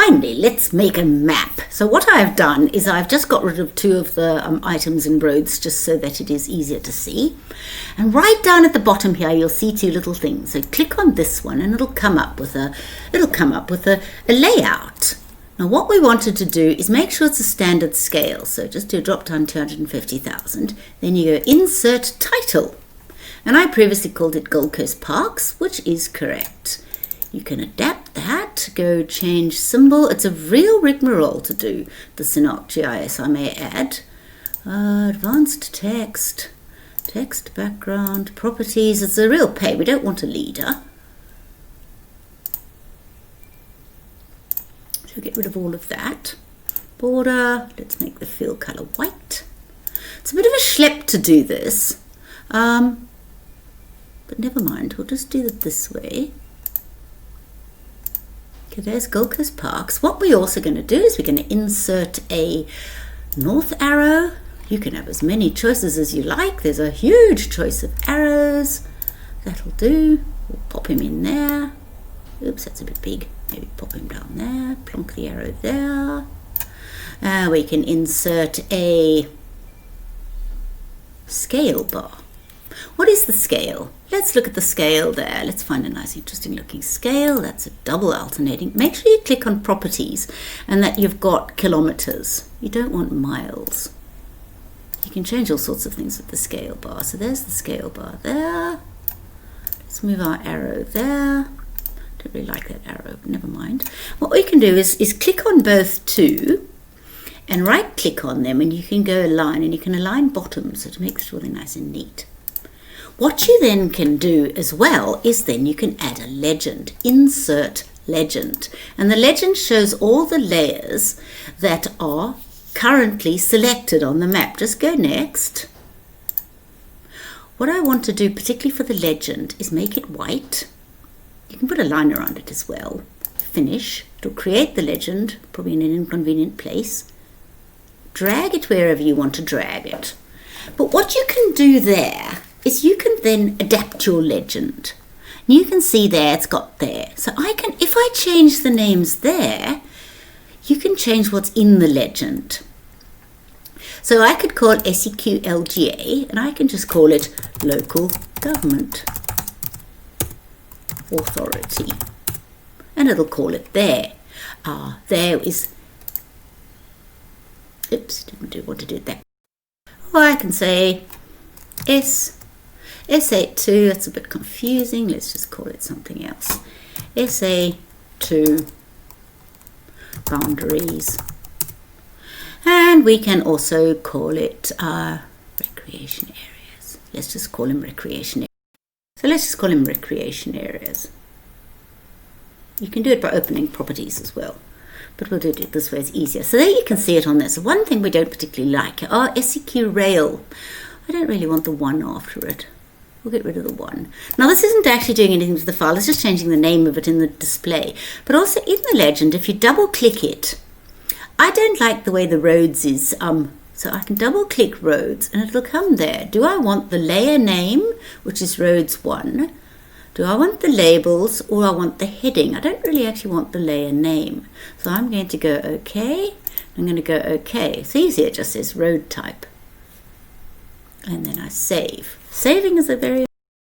finally, let's make a map. So what I've done is I've just got rid of two of the items in roads just so that it is easier to see. And right down at the bottom here, you'll see two little things. So click on this one and it'll come up with a layout. Now what we wanted to do is make sure it's a standard scale. So just do drop down 250,000. Then you go insert title. And I previously called it Gold Coast Parks, which is correct. You can adapt that, go change symbol. It's a real rigmarole to do the SynArcGIS, I may add. Advanced text, text background, properties. It's a real pain. We don't want a leader. So get rid of all of that. Border, let's make the fill color white. It's a bit of a schlep to do this. But never mind, we'll just do it this way. Okay, there's Gold Coast Parks. What we're also going to do is we're going to insert a north arrow. You can have as many choices as you like. There's a huge choice of arrows. That'll do. We'll pop him in there. Oops, that's a bit big. Maybe pop him down there. Plonk the arrow there. We can insert a scale bar. What is the scale? Let's look at the scale there. Let's find a nice interesting looking scale. That's a double alternating. Make sure you click on properties and that you've got kilometers. You don't want miles. You can change all sorts of things with the scale bar. So there's the scale bar there. Let's move our arrow there. Don't really like that arrow, but never mind. What we can do is click on both two and right click on them and you can go align, and you can align bottoms so it makes it really nice and neat. What you then can do as well is then you can add a legend, insert legend. And the legend shows all the layers that are currently selected on the map. Just go next. What I want to do particularly for the legend is make it white. You can put a line around it as well. Finish. It'll create the legend, probably in an inconvenient place. Drag it wherever you want to drag it. But what you can do there is you can then adapt your legend. And you can see there it's got there. So I can, if I change the names there, you can change what's in the legend. So I could call it SEQLGA and I can just call it Local Government Authority. And it'll call it there. There is, oops, didn't want to do that. Or I can say SA2, that's a bit confusing. Let's just call it something else. SA2 boundaries. And we can also call it recreation areas. Let's just call them recreation areas. So let's just call them recreation areas. You can do it by opening properties as well, but we'll do it this way, it's easier. So there you can see it on there. So one thing we don't particularly like, SEQ rail. I don't really want the one after it. We'll get rid of the one. Now this isn't actually doing anything to the file, it's just changing the name of it in the display. But also in the legend, if you double click it, I don't like the way the roads is, so I can double click roads and it'll come there. Do I want the layer name, which is roads 1? Do I want the labels or I want the heading? I don't really actually want the layer name. So I'm going to go OK. I'm going to go OK. So you see it just says road type. And then I save. Saving is a very